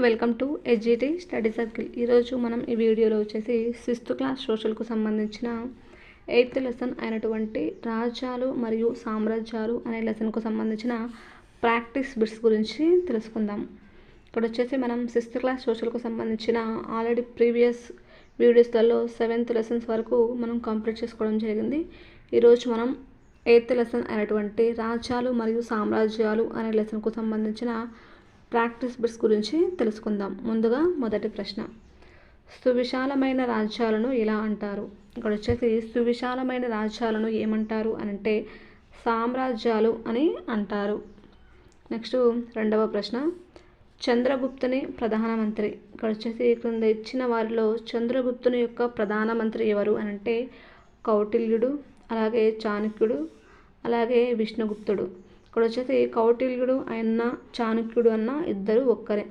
Welcome to ఎడ్జిటి study circle. ఈరోజు మనం ఈ వీడియోలో వచ్చేసి 6th క్లాస్ సోషల్కు సంబంధించిన 8th లెసన్ అయినటువంటి రాజ్యాలు మరియు సామ్రాజ్యాలు అనే లెసన్కు సంబంధించిన ప్రాక్టీస్ బిట్స్ గురించి తెలుసుకుందాం. ఇక్కడ వచ్చేసి మనం 6th క్లాస్ సోషల్కు సంబంధించిన ఆల్రెడీ ప్రీవియస్ వీడియోస్లలో 7th లెసన్స్ వరకు మనం కంప్లీట్ చేసుకోవడం జరిగింది. ఈరోజు మనం 8th లెసన్ అయినటువంటి రాజ్యాలు మరియు సామ్రాజ్యాలు అనే లెసన్కు సంబంధించిన ప్రాక్టీస్ బిట్స్ గురించి తెలుసుకుందాం. ముందుగా మొదటి ప్రశ్న, సువిశాలమైన రాజ్యాలను ఎలా అంటారు? ఇక్కడ వచ్చేసి సువిశాలమైన రాజ్యాలను ఏమంటారు అంటే సామ్రాజ్యాలు అని అంటారు. నెక్స్ట్ రెండవ ప్రశ్న, చంద్రగుప్తుని ప్రధానమంత్రి. ఇక్కడ వచ్చేసి క్రింద ఇచ్చిన వారిలో చంద్రగుప్తుని యొక్క ప్రధానమంత్రి ఎవరు అంటే కౌటిల్యుడు, అలాగే చాణక్యుడు, అలాగే విష్ణుగుప్తుడు. ఇక్కడ వచ్చేసి కౌటిల్యుడు అన్న చాణక్యుడు అన్న ఇద్దరు ఒక్కరే.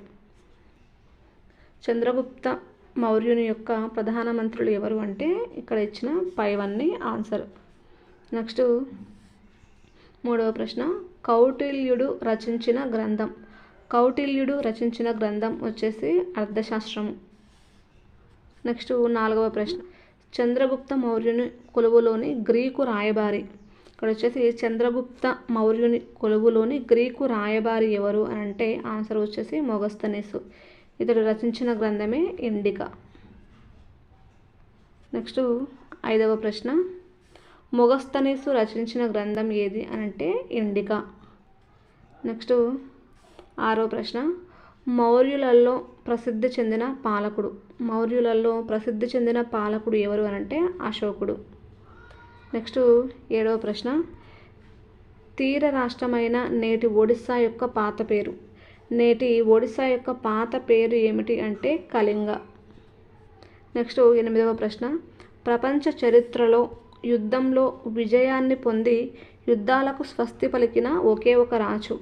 చంద్రగుప్త మౌర్యుని యొక్క ప్రధానమంత్రులు ఎవరు అంటే ఇక్కడ ఇచ్చిన పైవన్నీ ఆన్సర్. నెక్స్ట్ మూడవ ప్రశ్న, కౌటిల్యుడు రచించిన గ్రంథం. కౌటిల్యుడు రచించిన గ్రంథం వచ్చేసి అర్థశాస్త్రము. నెక్స్ట్ నాలుగవ ప్రశ్న, చంద్రగుప్త మౌర్యుని కొలువులోని గ్రీకు రాయబారి. ఇక్కడ వచ్చేసి చంద్రగుప్త మౌర్యుని కొలువులోని గ్రీకు రాయబారి ఎవరు అని అంటే ఆన్సర్ వచ్చేసి మొగస్తనీసు. ఇతడు రచించిన గ్రంథమే ఇండికా. నెక్స్ట్ ఐదవ ప్రశ్న, మొగస్తనీసు రచించిన గ్రంథం ఏది అని అంటే ఇండికా. నెక్స్ట్ ఆరవ ప్రశ్న, మౌర్యులలో ప్రసిద్ధి చెందిన పాలకుడు. మౌర్యులలో ప్రసిద్ధి చెందిన పాలకుడు ఎవరు అని అంటే అశోకుడు. నెక్స్ట్ ఏడవ ప్రశ్న, తీర రాష్ట్రమైన నేటి ఒడిస్సా యొక్క పాత పేరు. నేటి ఒడిస్సా యొక్క పాత పేరు ఏమిటి అంటే కళింగ. నెక్స్ట్ ఎనిమిదవ ప్రశ్న, ప్రపంచ చరిత్రలో యుద్ధంలో విజయాన్ని పొంది యుద్ధాలకు స్వస్తి పలికిన ఒకే ఒక రాజు.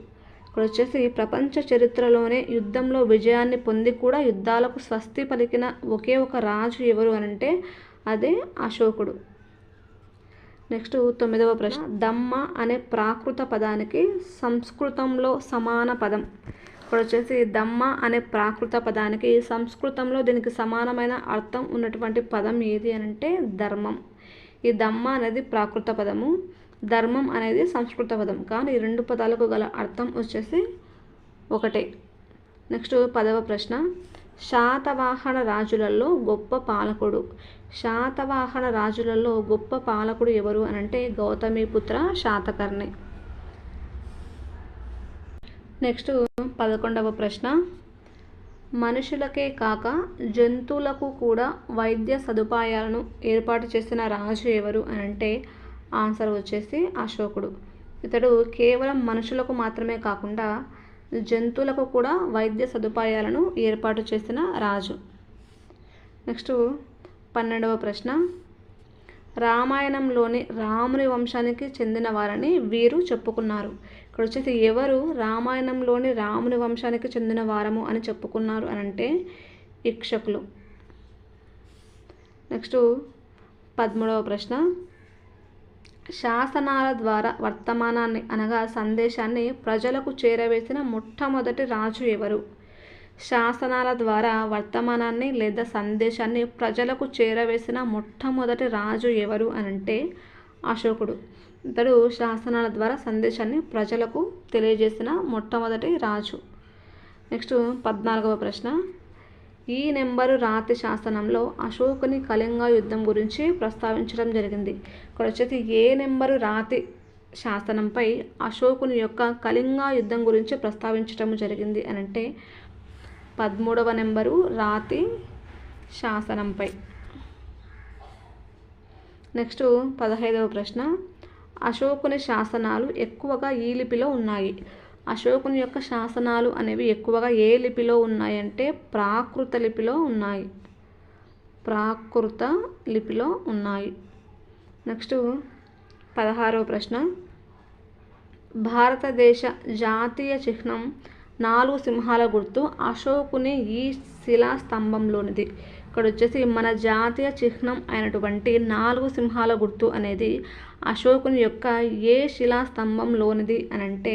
ఇక్కడ వచ్చేసి ప్రపంచ చరిత్రలోనే యుద్ధంలో విజయాన్ని పొంది కూడా యుద్ధాలకు స్వస్తి పలికిన ఒకే ఒక రాజు ఎవరు అనంటే అదే అశోకుడు. నెక్స్ట్ తొమ్మిదవ ప్రశ్న, దమ్మ అనే ప్రాకృత పదానికి సంస్కృతంలో సమాన పదం. ఇక్కడ వచ్చేసి దమ్మ అనే ప్రాకృత పదానికి సంస్కృతంలో దీనికి సమానమైన అర్థం ఉన్నటువంటి పదం ఏది అని అంటే ధర్మం. ఈ దమ్మ అనేది ప్రాకృత పదము, ధర్మం అనేది సంస్కృత పదం, కానీ ఈ రెండు పదాలకు గల అర్థం వచ్చేసి ఒకటే. నెక్స్ట్ పదవ ప్రశ్న, శాతవాహన రాజులలో గొప్ప పాలకుడు. శాతవాహన రాజులలో గొప్ప పాలకుడు ఎవరు అని అంటే గౌతమిపుత్ర శాతకర్ణి. నెక్స్ట్ 11వ ప్రశ్న, మనుషులకే కాక జంతువులకు కూడా వైద్య సదుపాయాలను ఏర్పాటు చేసిన రాజు ఎవరు అని అంటే ఆన్సర్ వచ్చేసి అశోకుడు. ఇతడు కేవలం మనుషులకు మాత్రమే కాకుండా జంతువులకు కూడా వైద్య సదుపాయాలను ఏర్పాటు చేసిన రాజు. నెక్స్ట్ 12వ ప్రశ్న, రామాయణంలోని రాముని వంశానికి చెందిన వారని వీరు చెప్పుకున్నారు. ఇక్కడ వచ్చేసి ఎవరు రామాయణంలోని రాముని వంశానికి చెందిన వారము అని చెప్పుకున్నారు అని అంటే ఇక్షకులు. నెక్స్ట్ 13వ ప్రశ్న, శాసనాల ద్వారా వర్తమానాన్ని అనగా సందేశాన్ని ప్రజలకు చేరవేసిన మొట్టమొదటి రాజు ఎవరు? శాసనాల ద్వారా వర్తమానాన్ని లేదా సందేశాన్ని ప్రజలకు చేరవేసిన మొట్టమొదటి రాజు ఎవరు అని అంటే అశోకుడు. ఇతడు శాసనాల ద్వారా సందేశాన్ని ప్రజలకు తెలియజేసిన మొట్టమొదటి రాజు. నెక్స్ట్ 14వ ప్రశ్న, ఈ నెంబరు రాతి శాసనంలో అశోకుని కళింగ యుద్ధం గురించి ప్రస్తావించడం జరిగింది. ఇక్కడ వచ్చేసి ఏ నెంబరు రాతి శాసనంపై అశోకుని యొక్క కళింగ యుద్ధం గురించి ప్రస్తావించడం జరిగింది అని అంటే 13వ నెంబరు రాతి శాసనంపై. నెక్స్ట్ 15వ ప్రశ్న, అశోకుని శాసనాలు ఎక్కువగా ఈ లిపిలో ఉన్నాయి. అశోకుని యొక్క శాసనాలు అనేవి ఎక్కువగా ఏ లిపిలో ఉన్నాయంటే ప్రాకృత లిపిలో ఉన్నాయి. ప్రాకృత లిపిలో ఉన్నాయి. నెక్స్ట్ 16వ ప్రశ్న, భారతదేశ జాతీయ చిహ్నం 4 సింహాల గుర్తు అశోకుని ఈ శిలా స్తంభంలోనిది. ఇక్కడ వచ్చేసి మన జాతీయ చిహ్నం అయినటువంటి 4 సింహాల గుర్తు అనేది అశోకుని యొక్క ఏ శిలా స్తంభంలోనిది అని అంటే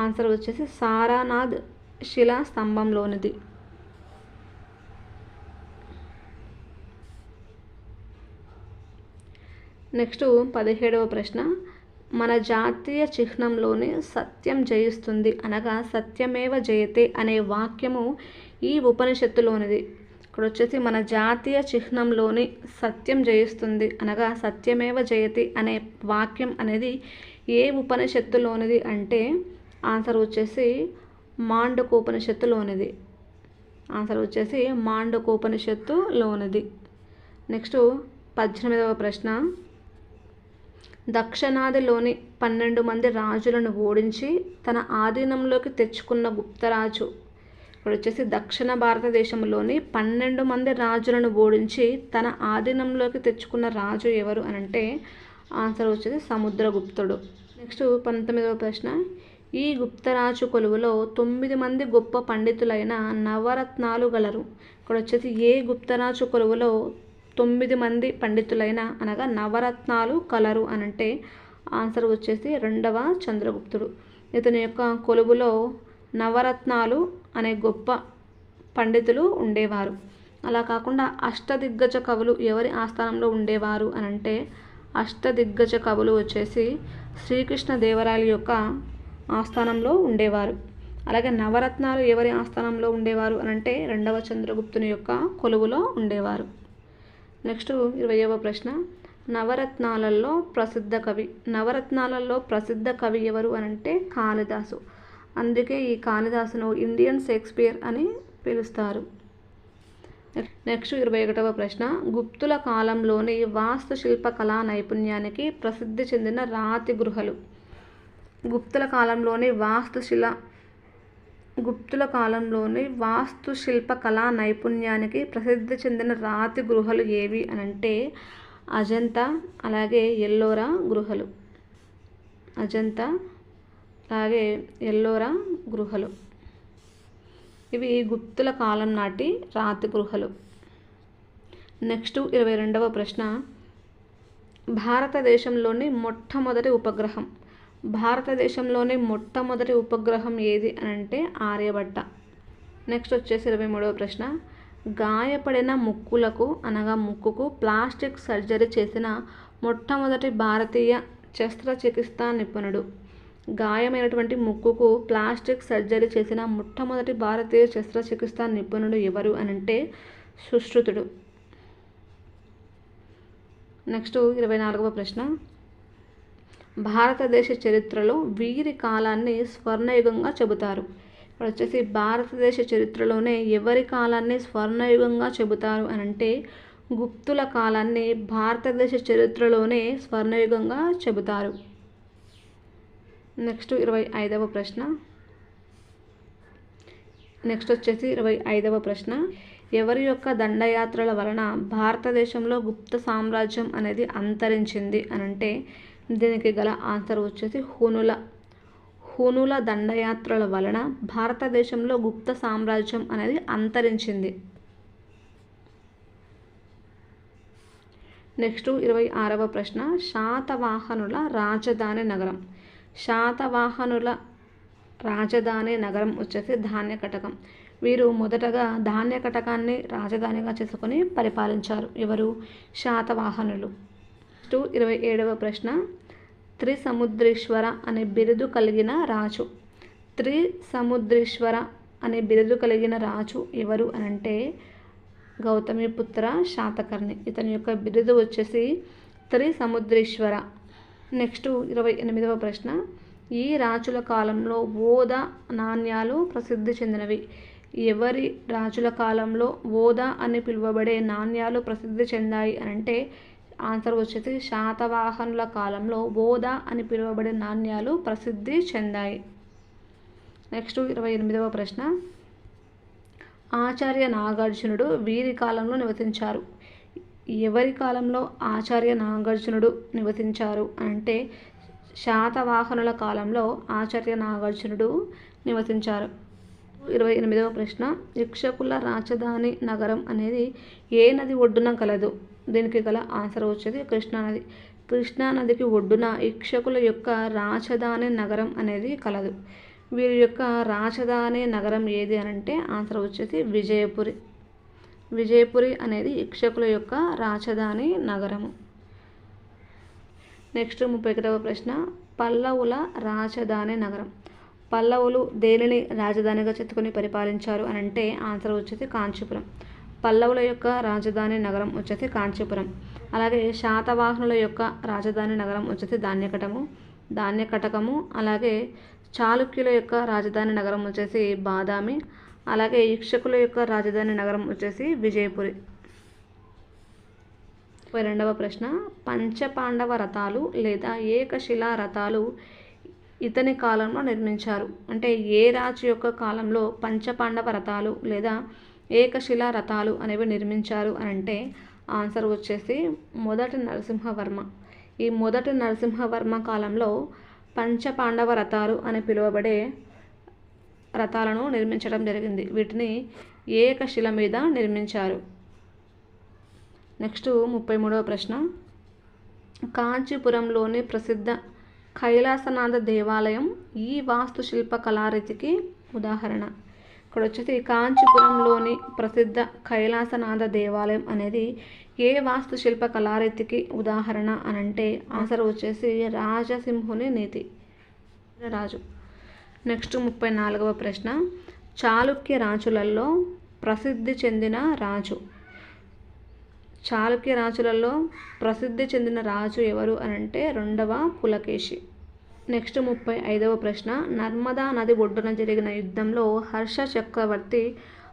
ఆన్సర్ వచ్చేసి సారానాథ్ శిలా స్తంభంలోనిది. నెక్స్ట్ 17వ ప్రశ్న, మన జాతీయ చిహ్నంలోని సత్యం జయిస్తుంది అనగా సత్యమేవ జయతే అనే వాక్యము ఈ ఉపనిషత్తులోనిది. ఇక్కడ వచ్చేసి మన జాతీయ చిహ్నంలోని సత్యం జయిస్తుంది అనగా సత్యమేవ జయతి అనే వాక్యం అనేది ఏ ఉపనిషత్తులోనిది అంటే ఆన్సర్ వచ్చేసి మాండూకోపనిషత్తులోనిది. ఆన్సర్ వచ్చేసి మాండూకోపనిషత్తులోనిది. నెక్స్ట్ 18వ ప్రశ్న, దక్షిణాదిలోని 12 మంది రాజులను ఓడించి తన ఆధీనంలోకి తెచ్చుకున్న గుప్తరాజు. ఇక్కడ వచ్చేసి దక్షిణ భారతదేశంలోని 12 మంది రాజులను ఓడించి తన ఆధీనంలోకి తెచ్చుకున్న రాజు ఎవరు అనంటే ఆన్సర్ వచ్చేసి సముద్రగుప్తుడు. నెక్స్ట్ 19వ ప్రశ్న, ఈ గుప్తరాజు కొలువులో 9 మంది గొప్ప పండితులైన నవరత్నాలు గలరు. ఇక్కడ వచ్చేసి ఏ గుప్తరాజు కొలువులో 9 మంది పండితులైన అనగా నవరత్నాలు కలరు అనంటే ఆన్సర్ వచ్చేసి 2వ చంద్రగుప్తుడు. ఇతని యొక్క కొలువులో నవరత్నాలు అనే గొప్ప పండితులు ఉండేవారు. అలా కాకుండా అష్టదిగ్గజ కవులు ఎవరి ఆస్థానంలో ఉండేవారు అనంటే అష్టదిగ్గజ కవులు వచ్చేసి శ్రీకృష్ణదేవరాయల యొక్క ఆస్థానంలో ఉండేవారు. అలాగే నవరత్నాలు ఎవరి ఆస్థానంలో ఉండేవారు అనంటే 2వ చంద్రగుప్తుని యొక్క కొలువులో ఉండేవారు. నెక్స్ట్ 20వ ప్రశ్న, నవరత్నాలలో ప్రసిద్ధ కవి ఎవరు అనంటే కాళిదాసు. అందుకే ఈ కాళిదాసును ఇండియన్ షేక్స్పియర్ అని పిలుస్తారు. నెక్స్ట్ 21వ ప్రశ్న, గుప్తుల కాలంలోని వాస్తుశిల్ప కళా నైపుణ్యానికి ప్రసిద్ధి చెందిన రాతి గృహలు. గుప్తుల కాలంలోని వాస్తుశిల్ప కళా నైపుణ్యానికి ప్రసిద్ధి చెందిన రాతి గృహలు ఏవి అనంటే అజంతా అలాగే ఎల్లోరా గృహలు. అజంతా అలాగే ఎల్లోరా గృహలు ఇవి గుప్తుల కాలం నాటి రాతి గృహలు. నెక్స్ట్ 22వ ప్రశ్న, భారతదేశంలోని మొట్టమొదటి ఉపగ్రహం ఏది అనంటే ఆర్యభట్ట. నెక్స్ట్ వచ్చేసి 23వ ప్రశ్న, గాయపడిన ముక్కుకు ప్లాస్టిక్ సర్జరీ చేసిన మొట్టమొదటి భారతీయ శస్త్రచికిత్సా నిపుణుడు. గాయమైనటువంటి ముక్కుకు ప్లాస్టిక్ సర్జరీ చేసిన మొట్టమొదటి భారతీయ శస్త్రచికిత్సా నిపుణుడు ఎవరు అనంటే సుశ్రుతుడు. నెక్స్ట్ 24వ ప్రశ్న, భారతదేశ చరిత్రలో వీరి కాలాన్ని స్వర్ణయుగంగా చెబుతారు. ఇక్కడ వచ్చేసి భారతదేశ చరిత్రలోనే ఎవరి కాలాన్ని స్వర్ణయుగంగా చెబుతారు అనంటే గుప్తుల కాలాన్ని భారతదేశ చరిత్రలోనే స్వర్ణయుగంగా చెబుతారు. నెక్స్ట్ 25వ ప్రశ్న, ఎవరి యొక్క దండయాత్రల వలన భారతదేశంలో గుప్త సామ్రాజ్యం అనేది అంతరించింది అనంటే దీనికి గల ఆన్సర్ వచ్చేసి హునుల దండయాత్రల వలన భారతదేశంలో గుప్త సామ్రాజ్యం అనేది అంతరించింది. నెక్స్ట్ 26వ ప్రశ్న, శాతవాహనుల రాజధాని నగరం వచ్చేసి ధాన్యకటకం. వీరు మొదటగా ధాన్యకటకాన్ని రాజధానిగా చేసుకొని పరిపాలించారు. ఎవరు? శాతవాహనులు. నెక్స్ట్ 27వ ప్రశ్న, త్రిసముద్రీశ్వర అనే బిరుదు కలిగిన రాజు ఎవరు అనంటే గౌతమిపుత్ర శాతకర్ణి. ఇతని యొక్క బిరుదు వచ్చేసి త్రిసముద్రీశ్వర. నెక్స్ట్ 28వ ప్రశ్న, ఈ రాజుల కాలంలో ఓదా నాణ్యాలు ప్రసిద్ధి చెందినవి. ఎవరి రాజుల కాలంలో ఓదా అని పిలువబడే నాణ్యాలు ప్రసిద్ధి చెందాయి అనంటే ఆన్సర్ వచ్చేసి శాతవాహనుల కాలంలో ఓదా అని పిలువబడే నాణ్యాలు ప్రసిద్ధి చెందాయి. నెక్స్ట్ 28వ ప్రశ్న, ఆచార్య నాగార్జునుడు వీరి కాలంలో నివసించారు. ఎవరి కాలంలో ఆచార్య నాగార్జునుడు నివసించారు అంటే శాతవాహనుల కాలంలో ఆచార్య నాగార్జునుడు నివసించారు. 28వ ప్రశ్న, ఇక్షకుల రాజధాని నగరం అనేది ఏ నది ఒడ్డున కలదు? దీనికి గల ఆన్సర్ వచ్చేది కృష్ణానది. కృష్ణానదికి ఒడ్డున ఇక్షకుల యొక్క రాజధాని నగరం అనేది కలదు. వీరి యొక్క రాజధాని నగరం ఏది అనంటే ఆన్సర్ వచ్చేసి విజయపురి. విజయపురి అనేది ఇక్షకుల యొక్క రాజధాని నగరము. నెక్స్ట్ 31వ ప్రశ్న, పల్లవుల రాజధాని నగరం. పల్లవులు దేనిని రాజధానిగా చెప్పుకొని పరిపాలించారు అనంటే ఆన్సర్ వచ్చేసి కాంచీపురం. పల్లవుల యొక్క రాజధాని నగరం వచ్చేసి కాంచీపురం. అలాగే శాతవాహనుల యొక్క రాజధాని నగరం వచ్చేసి ధాన్యకటకము. అలాగే చాళుక్యుల యొక్క రాజధాని నగరం వచ్చేసి బాదామి. అలాగే ఇక్షకుల యొక్క రాజధాని నగరం వచ్చేసి విజయపురి. 32వ ప్రశ్న, పంచపాండవ రథాలు లేదా ఏకశిలా రథాలు ఇతని కాలంలో నిర్మించారు. అంటే ఏ రాజు యొక్క కాలంలో పంచపాండవ రథాలు లేదా ఏకశిలా రథాలు అనేవి నిర్మించారు అనంటే ఆన్సర్ వచ్చేసి మొదటి నరసింహవర్మ. ఈ మొదటి నరసింహవర్మ కాలంలో పంచపాండవ రథాలు అని పిలువబడే రథాలను నిర్మించడం జరిగింది. వీటిని ఏకశిల మీద నిర్మించారు. నెక్స్ట్ 33వ ప్రశ్న, కాంచీపురంలోని ప్రసిద్ధ కైలాసనాథ దేవాలయం ఈ వాస్తుశిల్ప కళారీతికి ఉదాహరణ. ఇక్కడ వచ్చేసి కాంచీపురంలోని ప్రసిద్ధ కైలాసనాథ దేవాలయం అనేది ఏ వాస్తుశిల్ప కళారీతికి ఉదాహరణ అనంటే ఆన్సర్ వచ్చేసి రాజసింహుని నీతి రాజు. నెక్స్ట్ 34వ ప్రశ్న, చాళుక్య రాజులలో ప్రసిద్ధి చెందిన రాజు. చాళుక్య రాజులలో ప్రసిద్ధి చెందిన రాజు ఎవరు అనంటే 2వ పులకేశి. నెక్స్ట్ 35వ ప్రశ్న, నర్మదా నది ఒడ్డున జరిగిన యుద్ధంలో హర్ష చక్రవర్తి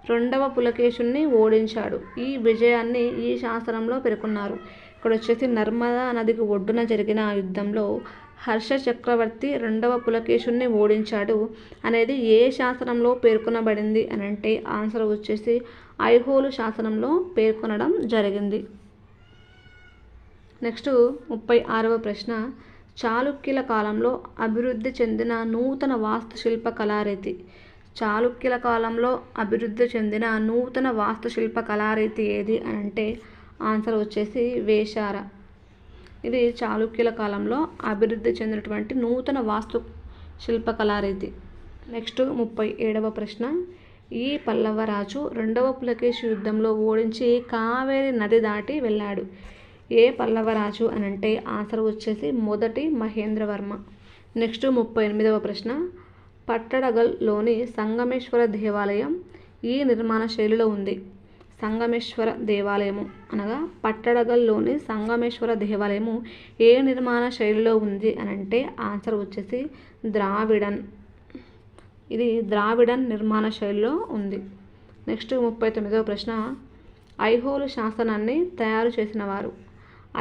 2వ పులకేశుని ఓడించాడు. ఈ విజయాన్ని ఈ శాసనంలో పేర్కొన్నారు. ఇక్కడ వచ్చేసి నర్మదా నదికి ఒడ్డున జరిగిన యుద్ధంలో హర్ష చక్రవర్తి 2వ పులకేశుని ఓడించాడు అనేది ఏ శాసనంలో పేర్కొనబడింది అనంటే ఆన్సర్ వచ్చేసి ఐహోలు శాసనంలో పేర్కొనడం జరిగింది. నెక్స్ట్ 36వ ప్రశ్న, చాళుక్యుల కాలంలో అభివృద్ధి చెందిన నూతన వాస్తుశిల్ప కళారీతి. చాళుక్యుల కాలంలో అభివృద్ధి చెందిన నూతన వాస్తుశిల్ప కళారీతి ఏది అనంటే ఆన్సర్ వచ్చేసి వేషార. ఇది చాళుక్యుల కాలంలో అభివృద్ధి చెందినటువంటి నూతన వాస్తు శిల్ప కళారీతి. నెక్స్ట్ 37వ ప్రశ్న, ఈ పల్లవరాజు 2వ పులకేశి యుద్ధంలో ఓడించి కావేరి నది దాటి వెళ్ళాడు. ఏ పల్లవరాజు అనంటే ఆన్సర్ వచ్చేసి మొదటి మహేంద్రవర్మ. నెక్స్ట్ 38వ ప్రశ్న, పట్టడగల్లోని సంగమేశ్వర దేవాలయం ఈ నిర్మాణ శైలిలో ఉంది. సంగమేశ్వర దేవాలయము అనగా పట్టడగల్లోని సంగమేశ్వర దేవాలయము ఏ నిర్మాణ శైలిలో ఉంది అనంటే ఆన్సర్ వచ్చేసి ద్రావిడన్. ఇది ద్రావిడన్ నిర్మాణ శైలిలో ఉంది. నెక్స్ట్ 39వ ప్రశ్న, ఐహోలు శాసనాన్ని తయారు చేసిన వారు.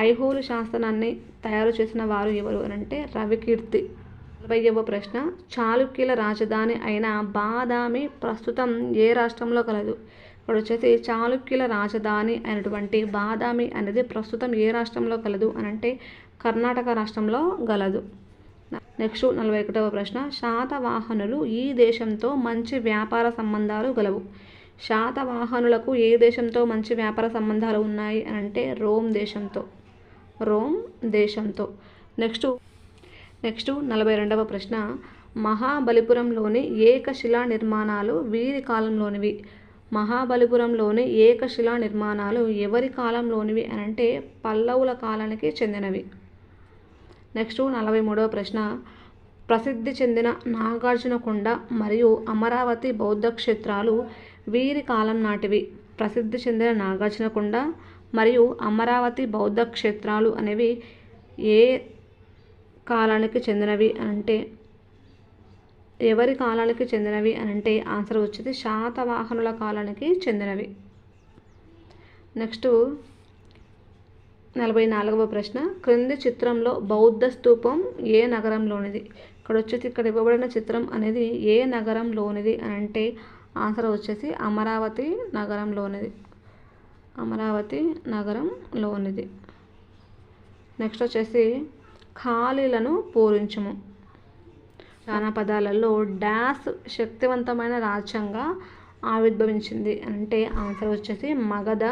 ఐహోలు శాసనాన్ని తయారు చేసిన వారు ఎవరు అనంటే రవికీర్తి. 40వ ప్రశ్న, చాళుక్యుల రాజధాని అయిన బాదామి ప్రస్తుతం ఏ రాష్ట్రంలో కలదు. ఇక్కడ వచ్చేసి చాళుక్యుల రాజధాని అయినటువంటి బాదామి అనేది ప్రస్తుతం ఏ రాష్ట్రంలో కలదు అనంటే కర్ణాటక రాష్ట్రంలో గలదు. నెక్స్ట్ 41వ ప్రశ్న, శాతవాహనులు ఈ దేశంతో మంచి వ్యాపార సంబంధాలు గలవు. శాతవాహనులకు ఏ దేశంతో మంచి వ్యాపార సంబంధాలు ఉన్నాయి అనంటే రోమ్ దేశంతో. నెక్స్ట్ 42వ ప్రశ్న, మహాబలిపురంలోని ఏకశిలా నిర్మాణాలు వీరి కాలంలోనివి. మహాబలిపురంలోని ఏకశిలా నిర్మాణాలు ఎవరి కాలంలోనివి అనంటే పల్లవుల కాలానికి చెందినవి. నెక్స్ట్ 43వ ప్రశ్న, ప్రసిద్ధి చెందిన నాగార్జునకొండ మరియు అమరావతి బౌద్ధ క్షేత్రాలు వీరి కాలం నాటివి. ప్రసిద్ధి చెందిన నాగార్జునకొండ మరియు అమరావతి బౌద్ధ క్షేత్రాలు అనేవి ఏ కాలానికి చెందినవి అనంటే ఎవరి కాలానికి చెందినవి అనంటే ఆన్సర్ వచ్చేది శాతవాహనుల కాలానికి చెందినవి. నెక్స్ట్ 44వ ప్రశ్న, క్రింది చిత్రంలో బౌద్ధ స్తూపం ఏ నగరంలోనిది. ఇక్కడ ఇవ్వబడిన చిత్రం అనేది ఏ నగరంలోనిది అనంటే ఆన్సర్ వచ్చేసి అమరావతి నగరంలోనిది. నెక్స్ట్ వచ్చేసి ఖాళీలను పూరించుము. జానపదాలలో డాష్ శక్తివంతమైన రాజ్యంగా ఆవిర్భవించింది అంటే ఆన్సర్ వచ్చేసి మగధ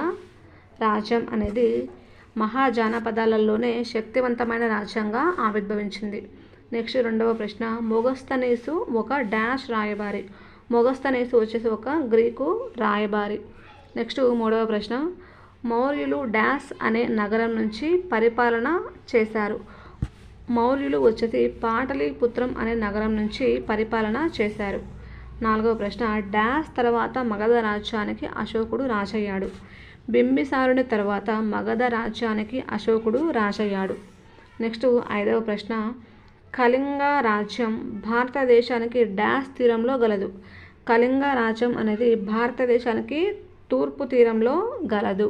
రాజ్యం అనేది మహాజానపదాలలోనే శక్తివంతమైన రాజ్యంగా ఆవిర్భవించింది. నెక్స్ట్ రెండవ ప్రశ్న, మొగస్తనీసు ఒక డాష్ రాయబారి. మొగస్తనీసు వచ్చేసి ఒక గ్రీకు రాయబారి. నెక్స్ట్ మూడవ ప్రశ్న, మౌర్యులు డాష్ అనే నగరం నుంచి పరిపాలన చేశారు. మౌర్యులు వచ్చేసి పాటలీపుత్రం అనే నగరం నుంచి పరిపాలన చేశారు. నాలుగవ ప్రశ్న, డాష్ తర్వాత మగధ రాజ్యానికి అశోకుడు రాజయ్యాడు. బింబిసారుని తర్వాత మగధ రాజ్యానికి అశోకుడు రాజయ్యాడు. నెక్స్ట్ ఐదవ ప్రశ్న, కళింగ రాజ్యం భారతదేశానికి డాష్ తీరంలో గలదు. కళింగ రాజ్యం అనేది భారతదేశానికి తూర్పు తీరంలో గలదు.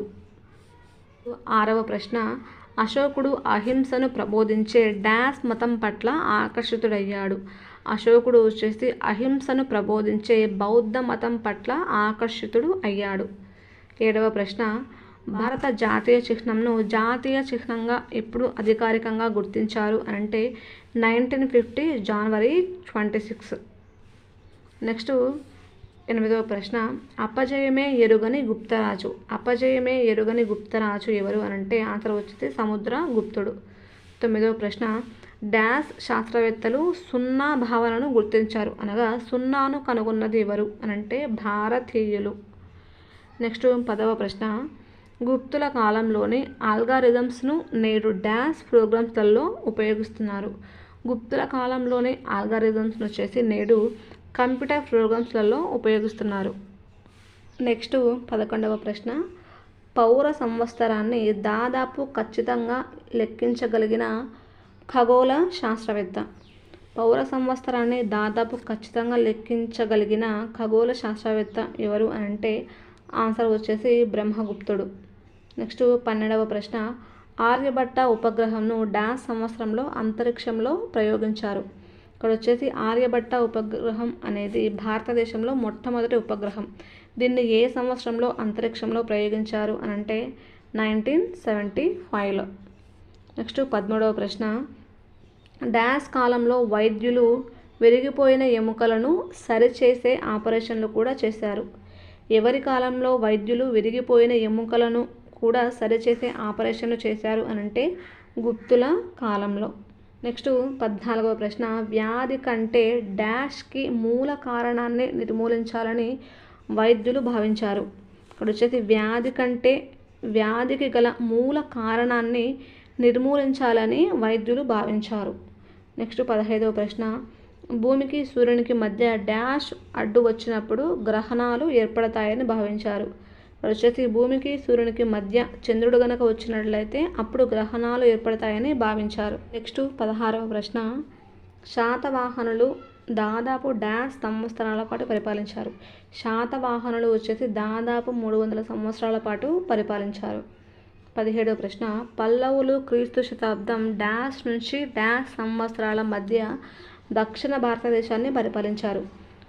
ఆరవ ప్రశ్న, అశోకుడు అహింసను ప్రబోధించే డాష్ మతం పట్ల ఆకర్షితుడయ్యాడు. అశోకుడు వచ్చేసి అహింసను ప్రబోధించే బౌద్ధ మతం పట్ల ఆకర్షితుడు అయ్యాడు. ఏడవ ప్రశ్న, భారత జాతీయ చిహ్నంను జాతీయ చిహ్నంగా ఎప్పుడు అధికారికంగా గుర్తించారు అంటే 1950 జనవరి 26. నెక్స్ట్ ఎనిమిదవ ప్రశ్న, అపజయమే ఎరుగని గుప్తరాజు. అపజయమే ఎరుగని గుప్తరాజు ఎవరు అనంటే ఆన్సర్ వచ్చేసి సముద్రగుప్తుడు. తొమ్మిదవ ప్రశ్న, డాష్ శాస్త్రవేత్తలు సున్నా భావనను గుర్తించారు అనగా సున్నాను కనుగొన్నది ఎవరు అనంటే భారతీయులు. నెక్స్ట్ పదవ ప్రశ్న, గుప్తుల కాలంలోని ఆల్గారిథమ్స్ను నేడు డాష్ ప్రోగ్రామ్స్లలో ఉపయోగిస్తున్నారు. గుప్తుల కాలంలోని ఆల్గారిథమ్స్ను వచ్చేసి నేడు కంప్యూటర్ ప్రోగ్రామ్స్లలో ఉపయోగిస్తున్నారు. నెక్స్ట్ 11వ ప్రశ్న, పౌర సంవత్సరాన్ని దాదాపు ఖచ్చితంగా లెక్కించగలిగిన ఖగోళ శాస్త్రవేత్త. పౌర సంవత్సరాన్ని దాదాపు ఖచ్చితంగా లెక్కించగలిగిన ఖగోళ శాస్త్రవేత్త ఎవరు అంటే ఆన్సర్ వచ్చేసి బ్రహ్మగుప్తుడు. నెక్స్ట్ 12వ ప్రశ్న, ఆర్యభట్ట ఉపగ్రహంను డాష్ సంవత్సరంలో అంతరిక్షంలో ప్రయోగించారు. ఇక్కడ వచ్చేసి ఆర్యభట్ట ఉపగ్రహం అనేది భారతదేశంలో మొట్టమొదటి ఉపగ్రహం. దీన్ని ఏ సంవత్సరంలో అంతరిక్షంలో ప్రయోగించారు అనంటే 1975లో. నెక్స్ట్ 13వ ప్రశ్న, డాష్ కాలంలో వైద్యులు విరిగిపోయిన ఎముకలను సరిచేసే ఆపరేషన్లు కూడా చేశారు. ఎవరి కాలంలో వైద్యులు విరిగిపోయిన ఎముకలను కూడా సరిచేసే ఆపరేషన్లు చేశారు అనంటే గుప్తుల కాలంలో. నెక్స్ట్ 14వ ప్రశ్న, వ్యాధి కంటే డాష్కి మూల కారణాన్ని నిర్మూలించాలని వైద్యులు భావించారు. ఇక్కడ వచ్చేసి వ్యాధి కంటే వ్యాధికి గల మూల కారణాన్ని నిర్మూలించాలని వైద్యులు భావించారు. నెక్స్ట్ 15వ ప్రశ్న, భూమికి సూర్యునికి మధ్య డాష్ అడ్డు వచ్చినప్పుడు గ్రహణాలు ఏర్పడతాయని భావించారు. ఇక్కడ వచ్చేసి భూమికి సూర్యునికి మధ్య చంద్రుడు గనక వచ్చినట్లయితే అప్పుడు గ్రహణాలు ఏర్పడతాయని భావించారు. నెక్స్ట్ 16వ ప్రశ్న, శాతవాహనులు దాదాపు డాష్ సంవత్సరాల పాటు పరిపాలించారు. శాతవాహనులు వచ్చేసి దాదాపు 300 సంవత్సరాల పాటు పరిపాలించారు. 17వ ప్రశ్న, పల్లవులు క్రీస్తు శతాబ్దం డాష్ నుంచి డాష్ సంవత్సరాల మధ్య దక్షిణ భారతదేశాన్ని పరిపాలించారు.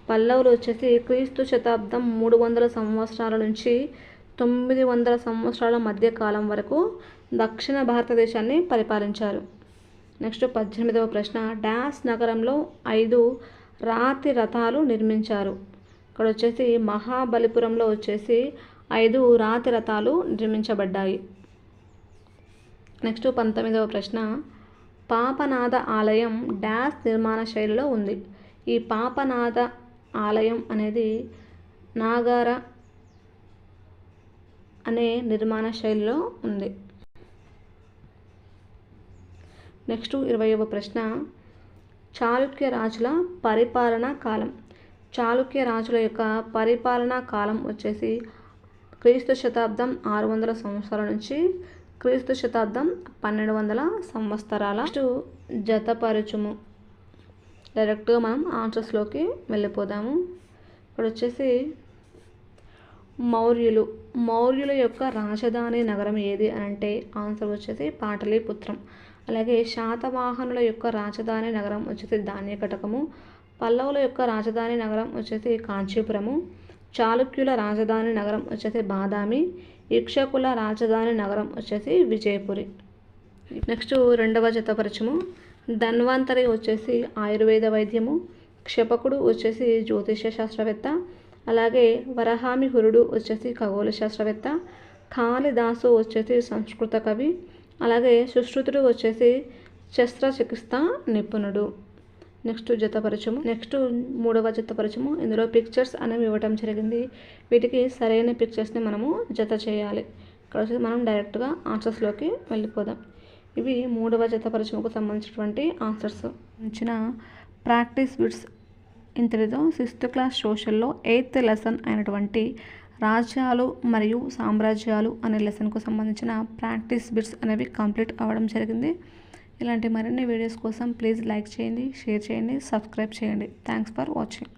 పల్లవులు వచ్చేసి క్రీస్తు శతాబ్దం 300 సంవత్సరాల నుంచి 900 సంవత్సరాల మధ్య కాలం వరకు దక్షిణ భారతదేశాన్ని పరిపాలించారు. నెక్స్ట్ 18వ ప్రశ్న, డాష్ నగరంలో 5 రాతి రథాలు నిర్మించారు. ఇక్కడ వచ్చేసి మహాబలిపురంలో వచ్చేసి 5 రాతి రథాలు నిర్మించబడ్డాయి. నెక్స్ట్ 19వ ప్రశ్న, పాపనాథ ఆలయం డాష్ నిర్మాణ శైలిలో ఉంది. ఈ పాపనాథ ఆలయం అనేది నాగార అనే నిర్మాణ శైలిలో ఉంది. నెక్స్ట్ 20వ ప్రశ్న, చాళుక్య రాజుల పరిపాలనా కాలం. చాళుక్య రాజుల యొక్క పరిపాలనా కాలం వచ్చేసి క్రీస్తు శతాబ్దం 600 సంవత్సరాల నుంచి క్రీస్తు శతాబ్దం 1200 సంవత్సరాల. నెక్స్ట్ జతపరచుము. డైరెక్ట్గా మనం ఆన్సర్స్లోకి వెళ్ళిపోదాము. ఇక్కడ వచ్చేసి మౌర్యుల యొక్క రాజధాని నగరం ఏది అంటే ఆన్సర్ వచ్చేసి పాటలీపుత్రం. అలాగే శాతవాహనుల యొక్క రాజధాని నగరం వచ్చేసి ధాన్యకటకము. పల్లవుల యొక్క రాజధాని నగరం వచ్చేసి కాంచీపురము. చాళుక్యుల రాజధాని నగరం వచ్చేసి బాదామి. ఇక్షకుల రాజధాని నగరం వచ్చేసి విజయపురి. నెక్స్ట్ రెండవ జతపరచము. ధన్వంతరి వచ్చేసి ఆయుర్వేద వైద్యము. క్షపకుడు వచ్చేసి జ్యోతిష్య శాస్త్రవేత్త. అలాగే వరహామిహురుడు వచ్చేసి ఖగోళ శాస్త్రవేత్త. కాళిదాసు వచ్చేసి సంస్కృత కవి. అలాగే సుశ్రుతుడు వచ్చేసి శస్త్రచికిత్స నిపుణుడు. నెక్స్ట్ జతపరచము. నెక్స్ట్ 3వ జతపరచము. ఇందులో పిక్చర్స్ అనేవి ఇవ్వటం జరిగింది. వీటికి సరైన పిక్చర్స్ని మనము జత చేయాలి. ఇక్కడ వచ్చి మనం డైరెక్ట్గా ఆన్సర్స్లోకి వెళ్ళిపోదాం. ఇవి 3వ జతపరచముకు సంబంధించినటువంటి ఆన్సర్స్. ఇచ్చిన ప్రాక్టీస్ బిట్స్ ఇంతటితో 6th క్లాస్ సోషల్లో 8th లెసన్ అయినటువంటి రాజ్యాలు మరియు సామ్రాజ్యాలు అనే లెసన్కు సంబంధించిన ప్రాక్టీస్ బిట్స్ అనేవి కంప్లీట్ అవ్వడం జరిగింది. ఇలాంటి మరిన్ని వీడియోస్ కోసం ప్లీజ్ లైక్ చేయండి, షేర్ చేయండి, సబ్స్క్రైబ్ చేయండి. Thanks for watching.